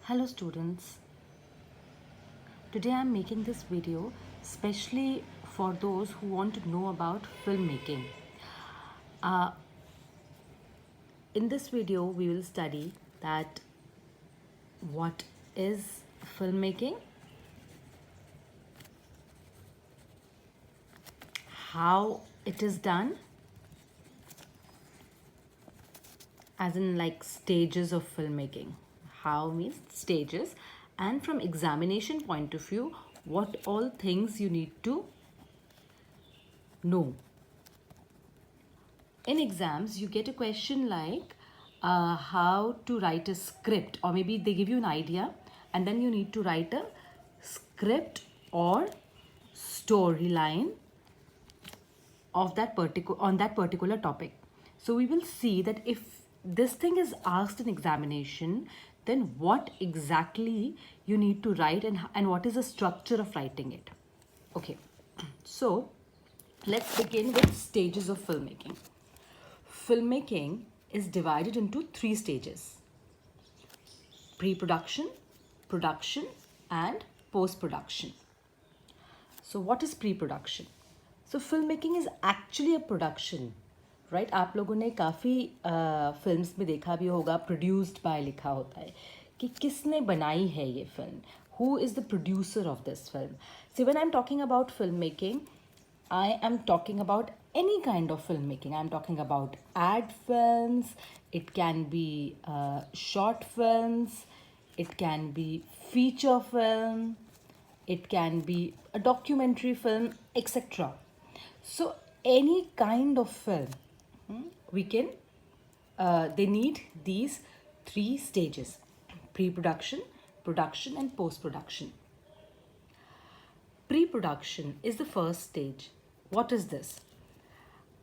Hello students, today I am making this video especially for those who want to know about filmmaking. Uh, in this video we will study that what is filmmaking, how it is done, as in like stages of filmmaking. How means stages, and from examination point of view, what all things you need to know. In exams, you get a question like how to write a script, or maybe they give you an idea and then you need to write a script or storyline of that particular topic. So we will see that if this thing is asked in examination, then what exactly you need to write, and what is the structure of writing it. Okay, so let's begin with stages of filmmaking. Filmmaking is divided into 3 stages: pre-production, production, and post-production. So what is pre-production? So filmmaking is actually a production, right? आप लोगों ने काफ़ी films में देखा भी होगा produced by लिखा होता है कि किसने बनाई है ये film, who is the producer of this film. See, when I'm talking about filmmaking, I am talking about any kind of filmmaking. I'm talking about ad films, it can be short films, it can be feature film, it can be a documentary film, etc. So, any kind of film, we can, they need these 3 stages: pre production, production, and post production. Pre-production is the first stage. What is this?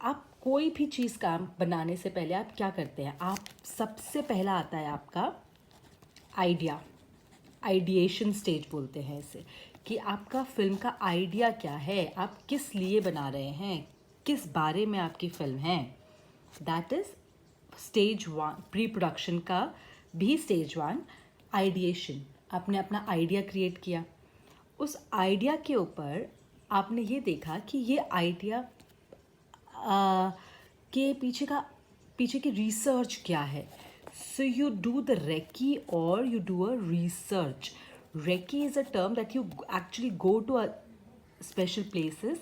आप कोई भी चीज़ काम बनाने से पहले आप क्या करते हैं? आप सबसे पहला आता है आपका आइडिया, आइडिएशन स्टेज बोलते हैं इसे, कि आपका फिल्म का आइडिया क्या है, आप किस लिए बना रहे हैं, किस बारे में आपकी फिल्म है. That is stage 1. Pre production का भी स्टेज 1 आइडिएशन. आपने अपना आइडिया क्रिएट किया, उस आइडिया के ऊपर आपने ये देखा कि ये आइडिया के पीछे की रिसर्च क्या है. So you do the recce और you do a research. Recce is a term that you actually go to a special places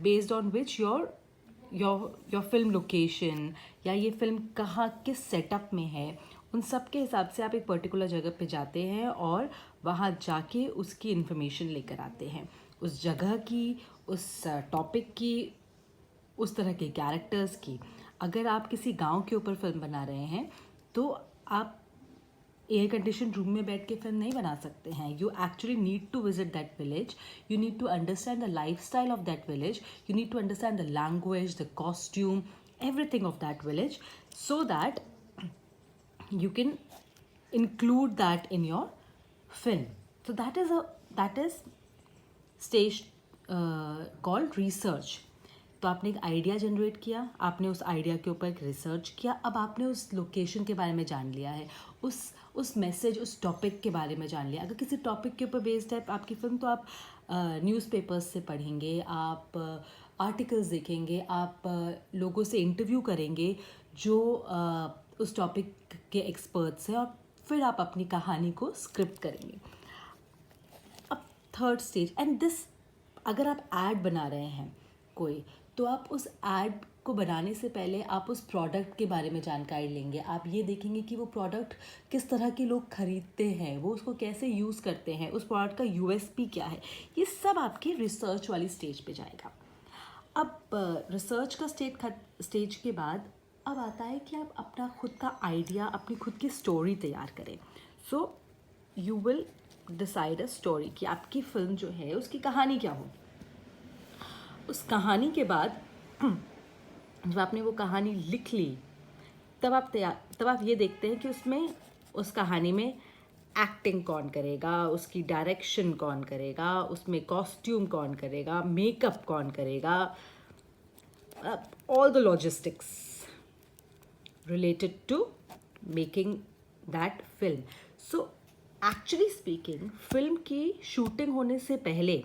based on which your film location या ये फिल्म कहाँ किस सेटअप में है, उन सब के हिसाब से आप एक पर्टिकुलर जगह पे जाते हैं और वहाँ जाके उसकी इन्फॉर्मेशन लेकर आते हैं, उस जगह की, उस टॉपिक की, उस तरह के कैरेक्टर्स की. अगर आप किसी गांव के ऊपर फिल्म बना रहे हैं तो आप एयर कंडीशन रूम में बैठ के फिल्म नहीं बना सकते हैं. You actually need to visit that village, you need to understand the lifestyle of that village, you need to understand the language, the costume, everything of that village, so that you can include that in your film. So that is stage called research. तो आपने एक idea generate किया, आपने उस idea के ऊपर एक research किया, अब आपने उस लोकेशन के बारे में जान लिया है, उस मैसेज, उस टॉपिक के बारे में जान लिया. अगर किसी टॉपिक के ऊपर बेस्ड है आपकी फिल्म तो आप न्यूज़पेपर्स से पढ़ेंगे, आप आर्टिकल्स देखेंगे, आप लोगों से इंटरव्यू करेंगे जो उस टॉपिक के एक्सपर्ट्स हैं, और फिर आप अपनी कहानी को स्क्रिप्ट करेंगे. अब थर्ड स्टेज, एंड दिस, अगर आप ऐड बना रहे हैं कोई, तो आप उस ऐड को बनाने से पहले आप उस प्रोडक्ट के बारे में जानकारी लेंगे. आप ये देखेंगे कि वो प्रोडक्ट किस तरह के लोग खरीदते हैं, वो उसको कैसे यूज़ करते हैं, उस प्रोडक्ट का यूएसपी क्या है. ये सब आपके रिसर्च वाली स्टेज पे जाएगा. अब रिसर्च का स्टेज के बाद अब आता है कि आप अपना खुद का आइडिया, अपनी खुद की स्टोरी तैयार करें. So you will decide a story कि आपकी फिल्म जो है उसकी कहानी क्या होगी. उस कहानी के बाद जब आपने वो कहानी लिख ली, तब आप ये देखते हैं कि उसमें, उस कहानी में एक्टिंग कौन करेगा, उसकी डायरेक्शन कौन करेगा, उसमें कॉस्ट्यूम कौन करेगा, मेकअप कौन करेगा, all the logistics related to making that film. So actually speaking film की शूटिंग होने से पहले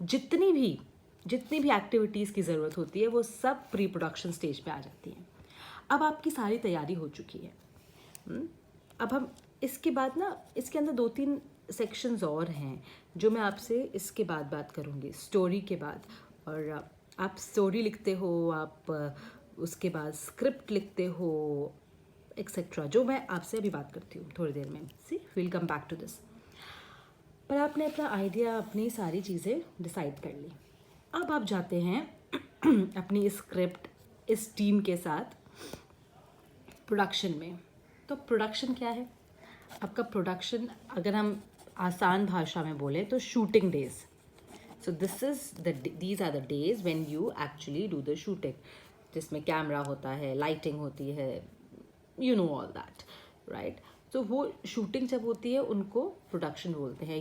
जितनी भी एक्टिविटीज़ की ज़रूरत होती है वो सब प्री प्रोडक्शन स्टेज पे आ जाती हैं। अब आपकी सारी तैयारी हो चुकी है। अब हम इसके बाद ना इसके अंदर 2-3 सेक्शंस और हैं जो मैं आपसे इसके बाद बात करूँगी, स्टोरी के बाद। और आप स्टोरी लिखते हो, आप उसके बाद स्क्रिप्ट लिखते हो, एक्सेट्रा, जो मैं आपसे अभी बात करती हूँ थोड़ी देर में। See will come back to this. पर आपने अपना आइडिया, अपनी सारी चीज़ें डिसाइड कर ली। अब आप जाते हैं अपनी स्क्रिप्ट इस टीम के साथ प्रोडक्शन में। तो प्रोडक्शन क्या है? आपका प्रोडक्शन, अगर हम आसान भाषा में बोले तो shooting days. So these are the days when you actually do the shooting, जिसमें कैमरा होता है, लाइटिंग होती है, you know all that, right? तो वो शूटिंग जब होती है उनको प्रोडक्शन बोलते हैं।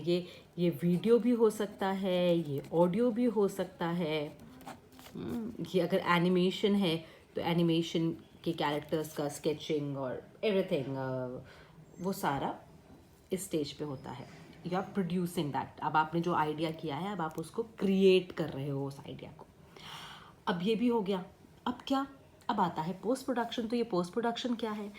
ये वीडियो भी हो सकता है, ये ऑडियो भी हो सकता है। ये अगर एनिमेशन है तो एनिमेशन के कैरेक्टर्स का स्केचिंग और एवरीथिंग, वो सारा इस स्टेज पे होता है। You are producing that. अब आपने जो आइडिया किया है, अब आप उसको क्रिएट कर रहे हो उस आइडिया को। अब ये भी हो गया। अब क्या? अब आता है पोस्ट प्रोडक्शन। तो ये पोस्ट प्रोडक्शन क्या है?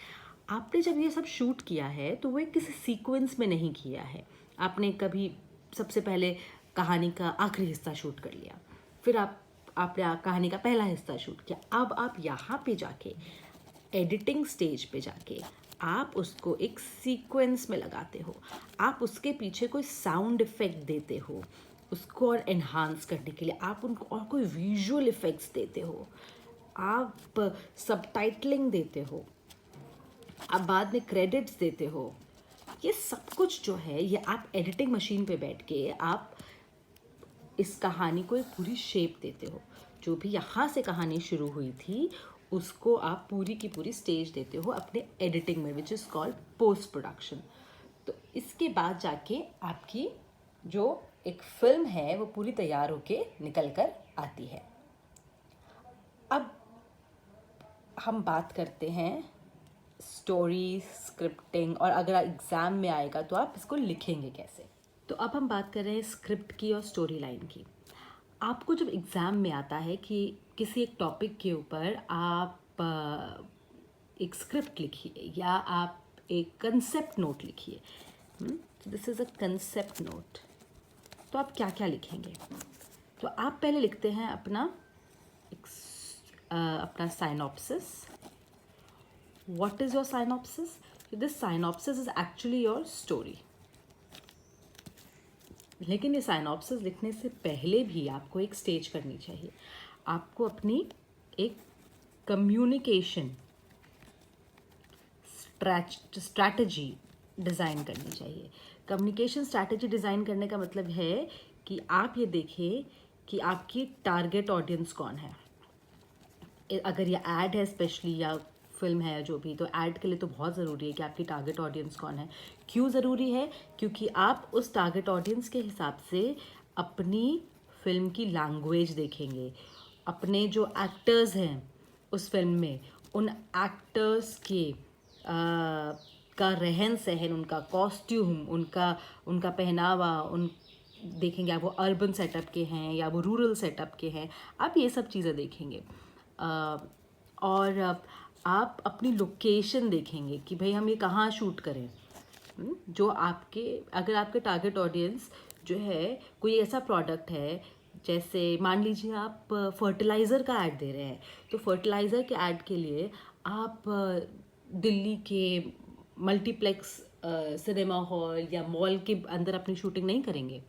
आपने जब ये सब शूट किया है तो वो एक किसी सीक्वेंस में नहीं किया है। आपने कभी सबसे पहले कहानी का आखिरी हिस्सा शूट कर लिया, फिर आपने कहानी का पहला हिस्सा शूट किया। अब आप यहाँ पे जाके एडिटिंग स्टेज पे जाके आप उसको एक सीक्वेंस में लगाते हो। आप उसके पीछे कोई साउंड इफेक्ट देते हो उसको और एनहांस करने के लिए। आप उनको और कोई विजुअल इफेक्ट्स देते हो, आप सबटाइटलिंग देते हो, आप बाद में क्रेडिट्स देते हो। ये सब कुछ जो है ये आप एडिटिंग मशीन पे बैठ के आप इस कहानी को एक पूरी शेप देते हो। जो भी यहाँ से कहानी शुरू हुई थी उसको आप पूरी की पूरी स्टेज देते हो अपने एडिटिंग में, which is called post production. तो इसके बाद जाके आपकी जो एक फिल्म है वो पूरी तैयार होके निकल कर आती है। अब हम बात करते हैं स्टोरी, स्क्रिप्टिंग, और अगर एग्ज़ाम में आएगा तो आप इसको लिखेंगे कैसे। तो अब हम बात कर रहे हैं स्क्रिप्ट की और स्टोरी लाइन की। आपको जब एग्ज़ाम में आता है कि किसी एक टॉपिक के ऊपर आप एक स्क्रिप्ट लिखिए या आप एक कंसेप्ट नोट लिखिए, this is a concept note, तो आप क्या क्या लिखेंगे? तो आप पहले लिखते हैं अपना synopsis. What is your synopsis? This synopsis is actually your story. लेकिन ये साइनॉप्सिस लिखने से पहले भी आपको एक स्टेज करनी चाहिए। आपको अपनी एक कम्युनिकेशन स्ट्रैटेजी डिज़ाइन करनी चाहिए। कम्युनिकेशन स्ट्रैटेजी डिज़ाइन करने का मतलब है कि आप ये देखें कि आपकी टारगेट ऑडियंस कौन है। अगर ये ऐड है स्पेशली या फिल्म है जो भी, तो ऐड के लिए तो बहुत ज़रूरी है कि आपकी टारगेट ऑडियंस कौन है। क्यों ज़रूरी है? क्योंकि आप उस टारगेट ऑडियंस के हिसाब से अपनी फिल्म की लैंग्वेज देखेंगे। अपने जो एक्टर्स हैं उस फिल्म में, उन एक्टर्स के का रहन सहन, उनका कॉस्ट्यूम, उनका पहनावा, उन देखेंगे आप वो अर्बन सेटअप के हैं या वो रूरल सेटअप के हैं। आप ये सब चीज़ें देखेंगे। और आप अपनी लोकेशन देखेंगे कि भाई हम ये कहाँ शूट करें। जो अगर आपके टारगेट ऑडियंस जो है कोई ऐसा प्रोडक्ट है, जैसे मान लीजिए आप फर्टिलाइज़र का ऐड दे रहे हैं, तो फर्टिलाइज़र के ऐड के लिए आप दिल्ली के मल्टीप्लेक्स सिनेमा हॉल या मॉल के अंदर अपनी शूटिंग नहीं करेंगे,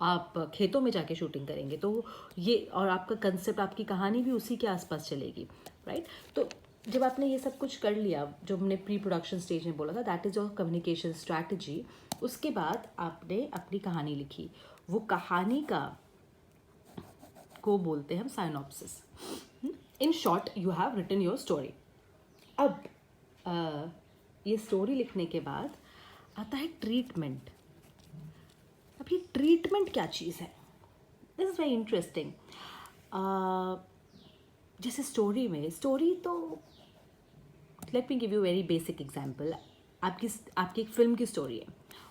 आप खेतों में जाके शूटिंग करेंगे। तो ये, और आपका कंसेप्ट, आपकी कहानी भी उसी के आसपास चलेगी, राइट? तो जब आपने ये सब कुछ कर लिया, जो हमने प्री प्रोडक्शन स्टेज में बोला था, that is your communication strategy. उसके बाद आपने अपनी कहानी लिखी। वो कहानी को बोलते हैं हम synopsis. In short you have written your story. अब ये स्टोरी लिखने के बाद आता है ट्रीटमेंट। अब ये ट्रीटमेंट क्या चीज़ है? This is very interesting. जैसे स्टोरी तो let me give you very basic example. आपकी आपकी एक फिल्म की स्टोरी है।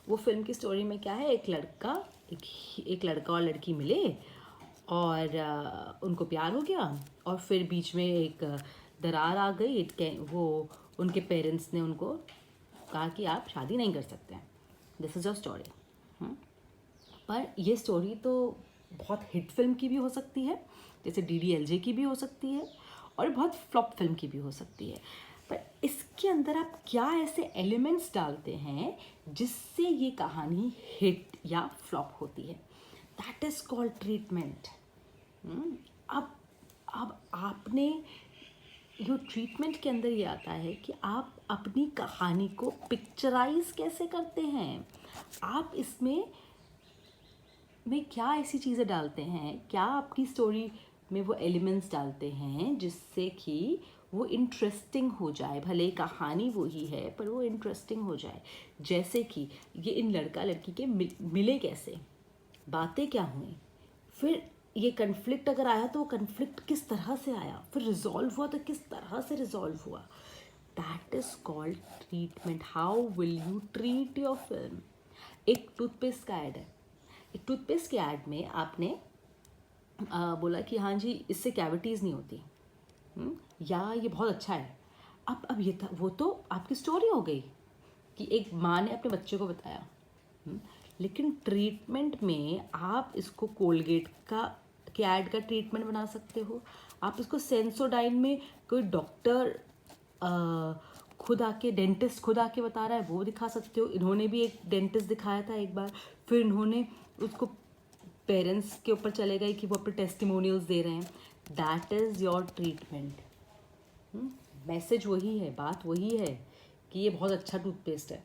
वो फिल्म की स्टोरी में क्या है, एक लड़का और लड़की मिले और उनको प्यार हो गया, और फिर बीच में एक दरार आ गई। वो उनके पेरेंट्स ने उनको कहा कि आप शादी नहीं कर सकते हैं, दिस इज़ योर स्टोरी। पर ये स्टोरी तो बहुत हिट फिल्म की भी हो सकती है, जैसे DDLJ की भी हो सकती है, और बहुत फ्लॉप फिल्म की भी हो सकती है। पर इसके अंदर आप क्या ऐसे एलिमेंट्स डालते हैं जिससे ये कहानी हिट या फ्लॉप होती है, दैट इज़ कॉल्ड ट्रीटमेंट। अब आपने जो ट्रीटमेंट के अंदर ये आता है कि आप अपनी कहानी को पिक्चराइज कैसे करते हैं, आप इसमें क्या ऐसी चीज़ें डालते हैं, क्या आपकी स्टोरी में वो एलिमेंट्स डालते हैं जिससे कि वो इंटरेस्टिंग हो जाए। भले कहानी वही है पर वो इंटरेस्टिंग हो जाए। जैसे कि ये इन लड़का लड़की के मिले कैसे, बातें क्या हुई, फिर ये कन्फ्लिक्ट अगर आया तो वो कन्फ्लिक्ट किस तरह से आया, फिर रिजॉल्व हुआ तो किस तरह से रिजॉल्व हुआ। That is called treatment. How will you treat your film. एक टूथपेस्ट का ऐड है, एक टूथपेस्ट के ऐड में आपने बोला कि हाँ जी इससे कैविटीज़ नहीं होती, या ये बहुत अच्छा है। अब ये था, वो तो आपकी स्टोरी हो गई कि एक माँ ने अपने बच्चे को बताया। लेकिन ट्रीटमेंट में आप इसको कोलगेट का के ऐड का ट्रीटमेंट बना सकते हो। आप इसको सेंसोडाइन में कोई डॉक्टर खुद आके, डेंटिस्ट खुद आके बता रहा है, वो दिखा सकते हो। इन्होंने भी एक डेंटिस्ट दिखाया था एक बार, फिर इन्होंने उसको पेरेंट्स के ऊपर चले गए कि वो अपने टेस्टिमोनियल्स दे रहे हैं। That is your treatment. Message वही है, बात वही है कि ये बहुत अच्छा टूथपेस्ट है,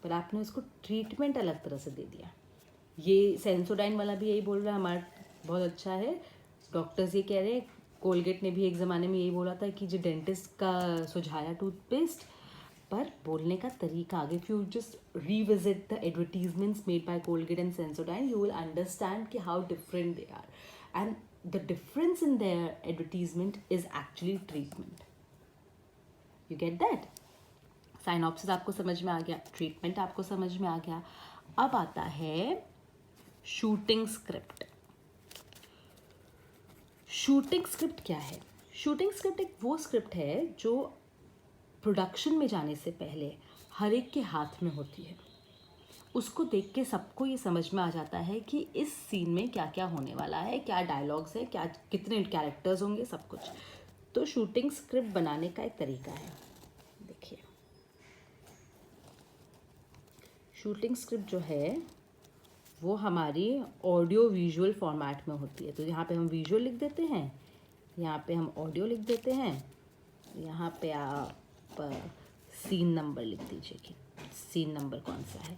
पर आपने उसको ट्रीटमेंट अलग तरह से दे दिया। ये सेंसोडाइन वाला भी यही बोल रहा है हमारा बहुत अच्छा है, डॉक्टर्स ये कह रहे हैं। कोलगेट ने भी एक ज़माने में यही बोला था कि जो डेंटिस्ट का सुझाया टूथपेस्ट, पर बोलने का तरीका, if you just revisit the advertisements made by Colgate and Sensodyne, you will understand कि how different they are, and the difference in their advertisement is actually treatment. You get that? Synopsis आपको समझ में आ गया, treatment आपको समझ में आ गया। अब आता है शूटिंग स्क्रिप्ट। शूटिंग स्क्रिप्ट क्या है? शूटिंग स्क्रिप्ट एक वो स्क्रिप्ट है जो प्रोडक्शन में जाने से पहले हर एक के हाथ में होती है। उसको देख के सबको ये समझ में आ जाता है कि इस सीन में क्या क्या होने वाला है, क्या डायलॉग्स है, क्या कितने कैरेक्टर्स होंगे, सब कुछ। तो शूटिंग स्क्रिप्ट बनाने का एक तरीका है, देखिए। शूटिंग स्क्रिप्ट जो है वो हमारी ऑडियो विजुअल फॉर्मेट में होती है। तो यहाँ पे हम विजुअल लिख देते हैं, यहाँ पे हम ऑडियो लिख देते हैं, यहाँ पे आप सीन नंबर लिख दीजिए कि सीन नंबर कौन सा है।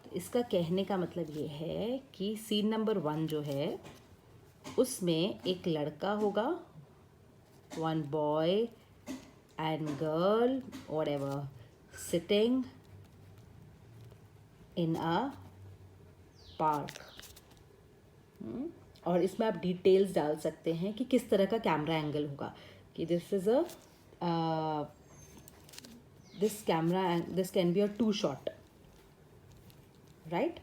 तो इसका कहने का मतलब ये है कि सीन नंबर 1 जो है उसमें एक लड़का होगा, one boy and girl whatever sitting in a park. और इसमें आप डिटेल्स डाल सकते हैं कि किस तरह का कैमरा एंगल होगा, कि this can be a 2 shot, right.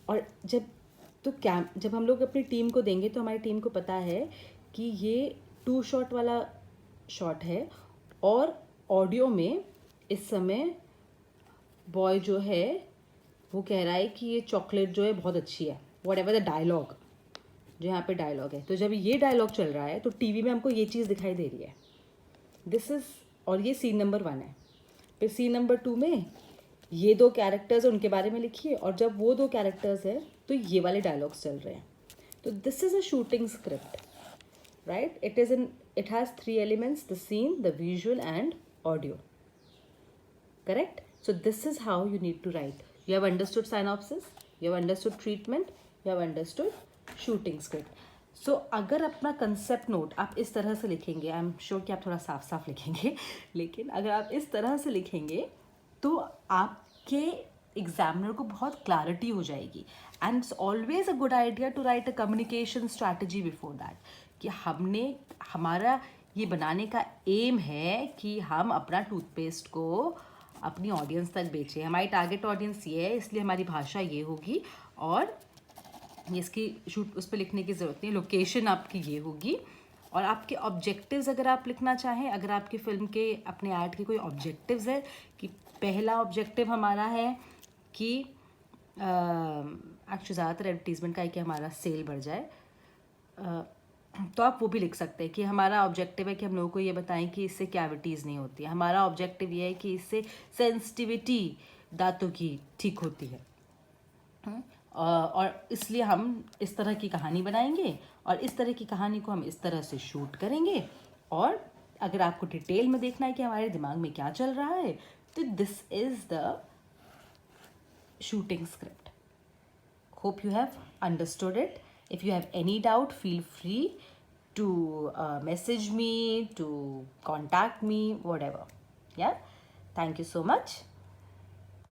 और जब हम लोग अपनी टीम को देंगे तो हमारी टीम को पता है कि ये 2 शॉट वाला शॉट है। और ऑडियो में इस समय बॉय जो है वो कह रहा है कि ये चॉकलेट जो है बहुत अच्छी है, वॉट एवर द डायलॉग, जो यहाँ पे डायलॉग है। तो जब ये डायलॉग चल रहा है तो टीवी में हमको ये चीज़ दिखाई दे रही है, दिस इज़। और ये सीन नंबर 1 है। फिर सीन नंबर 2 में ये 2 कैरेक्टर्स हैं, उनके बारे में लिखिए, और जब वो 2 कैरेक्टर्स हैं तो ये वाले डायलॉग्स चल रहे हैं। तो this is a shooting script, right. It has 3 elements, the scene, the visual and audio, correct? So this is how you need to write. You have understood synopsis, you have understood treatment, you have understood shooting script. So अगर अपना concept note आप इस तरह से लिखेंगे, I am sure कि आप थोड़ा साफ साफ लिखेंगे, लेकिन अगर आप इस तरह से लिखेंगे तो आपके एग्जामिनर को बहुत क्लैरिटी हो जाएगी। And it's always a good idea to write a communication strategy before that, कि हमारा ये बनाने का एम है कि हम अपना टूथपेस्ट को अपनी ऑडियंस तक बेचें। हमारी टारगेट ऑडियंस ये है, इसलिए हमारी भाषा ये होगी, और इसकी शूट उस पर लिखने की ज़रूरत नहीं, लोकेशन आपकी ये होगी। और आपके ऑब्जेक्टिव्स अगर आप लिखना चाहें, अगर आपकी फ़िल्म के अपने ऐड के कोई ऑब्जेक्टिव्स है कि पहला ऑब्जेक्टिव हमारा है कि एक्चुअली ज़्यादातर एडवर्टीज़मेंट का है कि हमारा सेल बढ़ जाए, तो आप वो भी लिख सकते हैं कि हमारा ऑब्जेक्टिव है कि हम लोगों को ये बताएं कि इससे कैविटीज़ नहीं होती है, हमारा ऑब्जेक्टिव ये है कि इससे सेंसिटिविटी दांतों की ठीक होती है। और इसलिए हम इस तरह की कहानी बनाएंगे, और इस तरह की कहानी को हम इस तरह से शूट करेंगे। और अगर आपको डिटेल में देखना है कि हमारे दिमाग में क्या चल रहा है, तो this is the shooting script. Hope you have understood it. If you have any doubt, feel free to message me, to contact me, whatever. Yeah. Thank you so much.